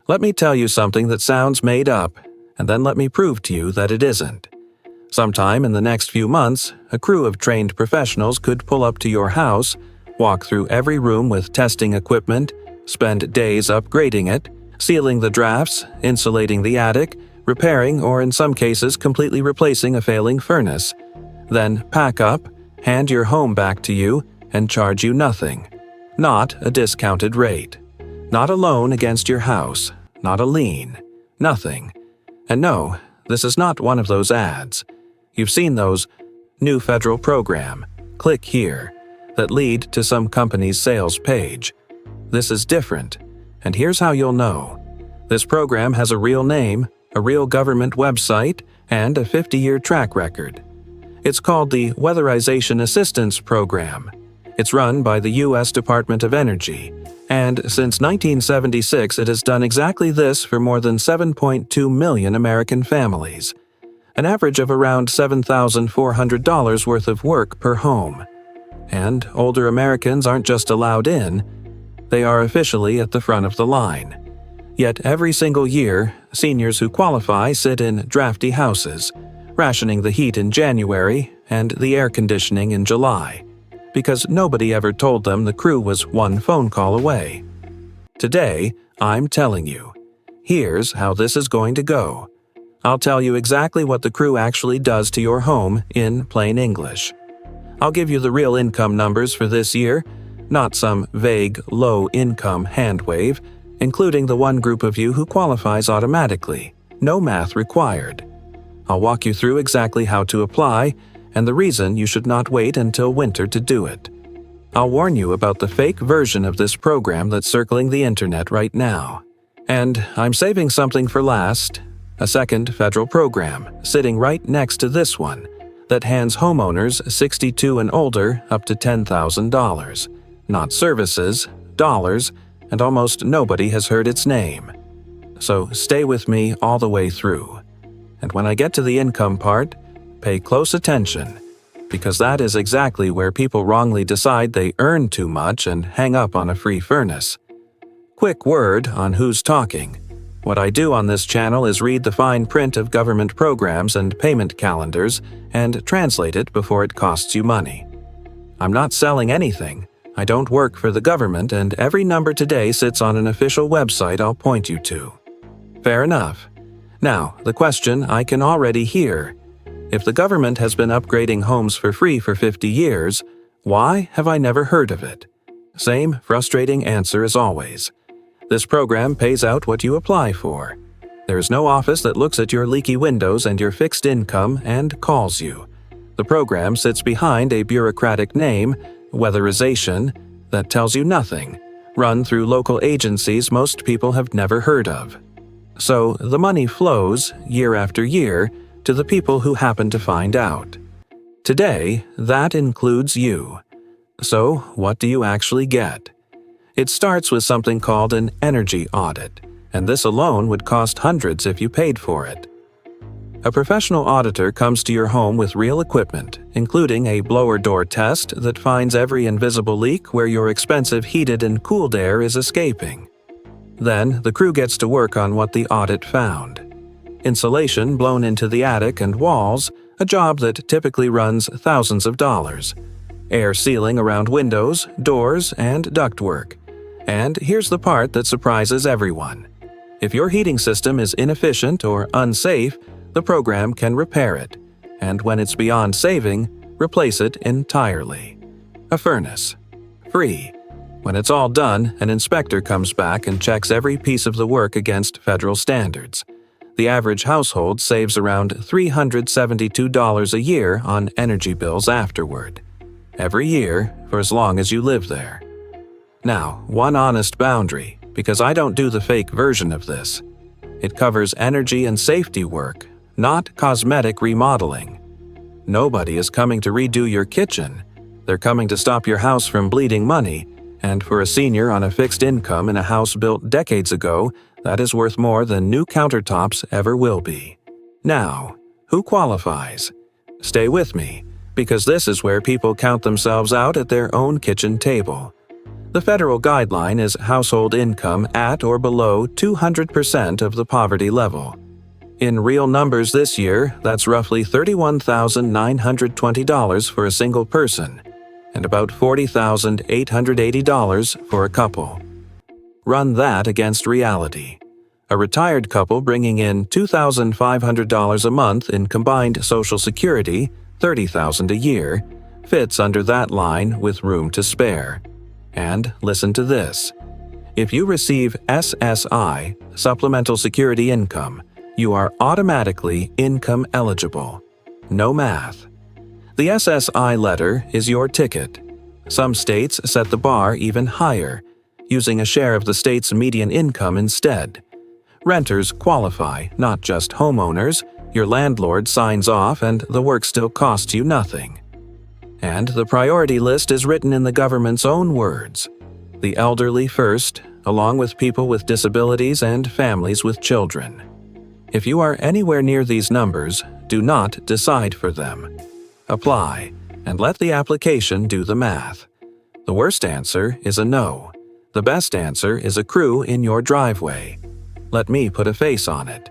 Let me tell you something that sounds made up, and then let me prove to you that it isn't. Sometime in the next few months, a crew of trained professionals could pull up to your house, walk through every room with testing equipment, spend days upgrading it, sealing the drafts, insulating the attic, repairing or in some cases completely replacing a failing furnace, then pack up, hand your home back to you, and charge you nothing. Not a discounted rate. Not a loan against your house. Not a lien. Nothing. And no, this is not one of those ads. You've seen those new federal program, click here, that lead to some company's sales page. This is different, and here's how you'll know. This program has a real name, a real government website, and a 50-year track record. It's called the Weatherization Assistance Program. It's run by the U.S. Department of Energy, and since 1976 it has done exactly this for more than 7.2 million American families, an average of around $7,400 worth of work per home. And older Americans aren't just allowed in, they are officially at the front of the line. Yet every single year, seniors who qualify sit in drafty houses, rationing the heat in January and the air conditioning in July, because nobody ever told them the crew was one phone call away. Today, I'm telling you, here's how this is going to go. I'll tell you exactly what the crew actually does to your home in plain English. I'll give you the real income numbers for this year, not some vague, low-income handwave, including the one group of you who qualifies automatically, no math required. I'll walk you through exactly how to apply, and the reason you should not wait until winter to do it. I'll warn you about the fake version of this program that's circling the internet right now. And I'm saving something for last, a second federal program sitting right next to this one that hands homeowners 62 and older up to $10,000. Not services, dollars, and almost nobody has heard its name. So stay with me all the way through. And when I get to the income part, pay close attention, because that is exactly where people wrongly decide they earn too much and hang up on a free furnace. Quick word on who's talking. What I do on this channel is read the fine print of government programs and payment calendars and translate it before it costs you money. I'm not selling anything. I don't work for the government, and every number today sits on an official website I'll point you to. Fair enough. Now, the question I can already hear. If the government has been upgrading homes for free for 50 years, why have I never heard of it? Same frustrating answer as always. This program pays out what you apply for. There is no office that looks at your leaky windows and your fixed income and calls you. The program sits behind a bureaucratic name, Weatherization, that tells you nothing, run through local agencies most people have never heard of. So the money flows, year after year, to the people who happen to find out. Today, that includes you. So what do you actually get? It starts with something called an energy audit, and this alone would cost hundreds if you paid for it. A professional auditor comes to your home with real equipment, including a blower door test that finds every invisible leak where your expensive heated and cooled air is escaping. Then, the crew gets to work on what the audit found. Insulation blown into the attic and walls, a job that typically runs thousands of dollars. Air sealing around windows, doors, and ductwork. And here's the part that surprises everyone. If your heating system is inefficient or unsafe, the program can repair it, and when it's beyond saving, replace it entirely. A furnace. Free. When it's all done, an inspector comes back and checks every piece of the work against federal standards. The average household saves around $372 a year on energy bills afterward. Every year, for as long as you live there. Now, one honest boundary, because I don't do the fake version of this. It covers energy and safety work, not cosmetic remodeling. Nobody is coming to redo your kitchen. They're coming to stop your house from bleeding money, and for a senior on a fixed income in a house built decades ago, that is worth more than new countertops ever will be. Now, who qualifies? Stay with me, because this is where people count themselves out at their own kitchen table. The federal guideline is household income at or below 200% of the poverty level. In real numbers this year, that's roughly $31,920 for a single person, and about $40,880 for a couple. Run that against reality. A retired couple bringing in $2,500 a month in combined Social Security, $30,000 a year, fits under that line with room to spare. And listen to this. If you receive SSI, Supplemental Security Income, you are automatically income eligible. No math. The SSI letter is your ticket. Some states set the bar even higher, using a share of the state's median income instead. Renters qualify, not just homeowners. Your landlord signs off and the work still costs you nothing. And the priority list is written in the government's own words. The elderly first, along with people with disabilities and families with children. If you are anywhere near these numbers, do not decide for them. Apply, and let the application do the math. The worst answer is a no. The best answer is a crew in your driveway. Let me put a face on it.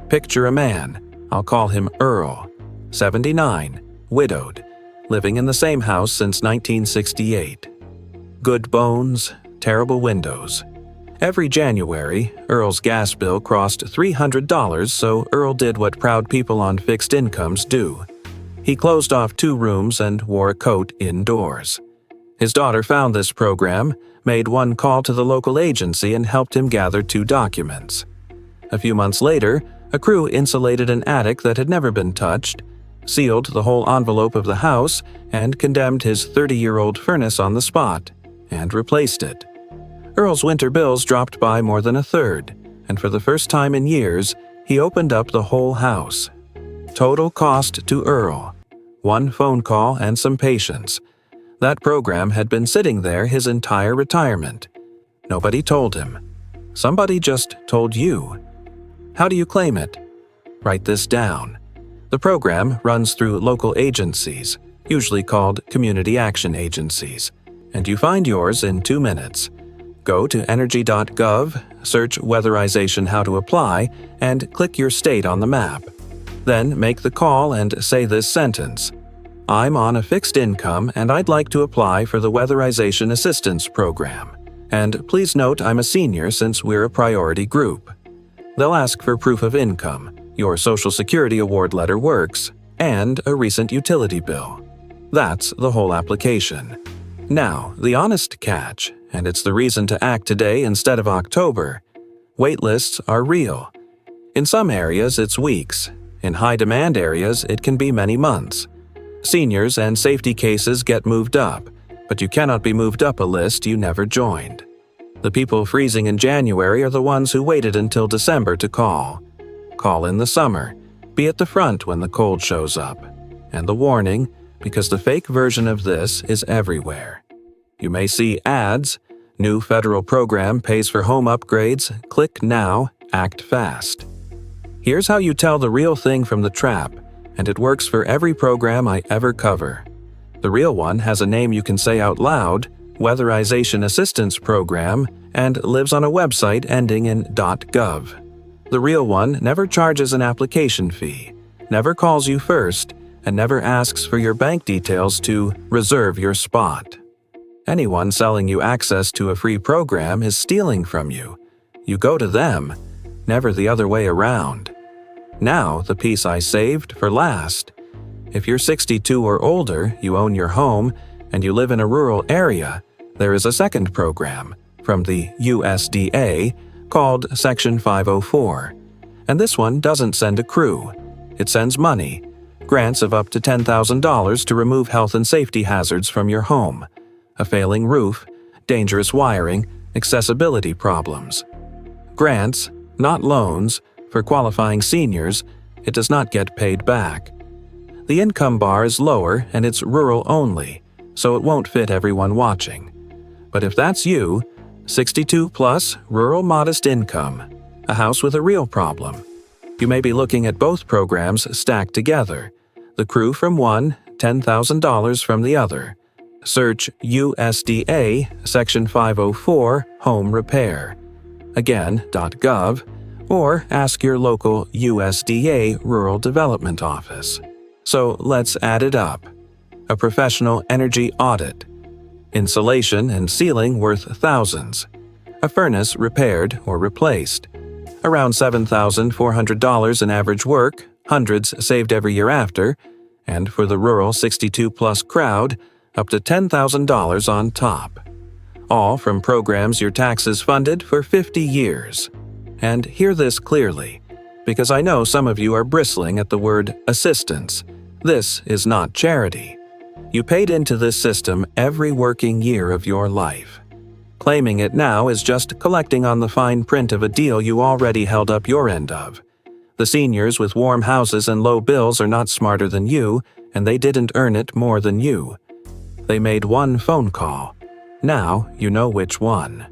Picture a man, I'll call him Earl, 79, widowed, living in the same house since 1968. Good bones, terrible windows. Every January, Earl's gas bill crossed $300, so Earl did what proud people on fixed incomes do. He closed off 2 rooms and wore a coat indoors. His daughter found this program, made one call to the local agency, and helped him gather 2 documents. A few months later, a crew insulated an attic that had never been touched, sealed the whole envelope of the house, and condemned his 30-year-old furnace on the spot, and replaced it. Earl's winter bills dropped by more than a third, and for the first time in years, he opened up the whole house. Total cost to Earl: 1 phone call and some patience. That program had been sitting there his entire retirement. Nobody told him. Somebody just told you. How do you claim it? Write this down. The program runs through local agencies, usually called community action agencies, and you find yours in 2 minutes. Go to energy.gov, search Weatherization How to Apply, and click your state on the map. Then make the call and say this sentence: I'm on a fixed income and I'd like to apply for the Weatherization Assistance Program. And please note I'm a senior since we're a priority group. They'll ask for proof of income, your Social Security award letter works, and a recent utility bill. That's the whole application. Now, the honest catch, and it's the reason to act today instead of October. Wait lists are real. In some areas, it's weeks. In high-demand areas, it can be many months. Seniors and safety cases get moved up, but you cannot be moved up a list you never joined. The people freezing in January are the ones who waited until December to call. Call in the summer. Be at the front when the cold shows up. And the warning, because the fake version of this is everywhere. You may see ads: new federal program pays for home upgrades, click now, act fast. Here's how you tell the real thing from the trap, and it works for every program I ever cover. The real one has a name you can say out loud, Weatherization Assistance Program, and lives on a website ending in .gov. The real one never charges an application fee, never calls you first, and never asks for your bank details to reserve your spot. Anyone selling you access to a free program is stealing from you. You go to them, never the other way around. Now, the piece I saved for last. If you're 62 or older, you own your home, and you live in a rural area, there is a second program from the USDA called Section 504. And this one doesn't send a crew. It sends money, grants of up to $10,000 to remove health and safety hazards from your home, a failing roof, dangerous wiring, accessibility problems. Grants, not loans, for qualifying seniors. It does not get paid back. The income bar is lower and it's rural only, so it won't fit everyone watching. But if that's you, 62 plus, rural modest income, a house with a real problem, you may be looking at both programs stacked together. The crew from one, $10,000 from the other. search USDA Section 504 Home Repair. Again, .gov, or ask your local USDA Rural Development Office. So let's add it up. A professional energy audit. Insulation and ceiling worth thousands. A furnace repaired or replaced. Around $7,400 in average work, hundreds saved every year after, and for the rural 62-plus crowd, up to $10,000 on top. All from programs your taxes funded for 50 years. And hear this clearly, because I know some of you are bristling at the word assistance. This is not charity. You paid into this system every working year of your life. Claiming it now is just collecting on the fine print of a deal you already held up your end of. The seniors with warm houses and low bills are not smarter than you, and they didn't earn it more than you. They made one phone call. Now you know which one.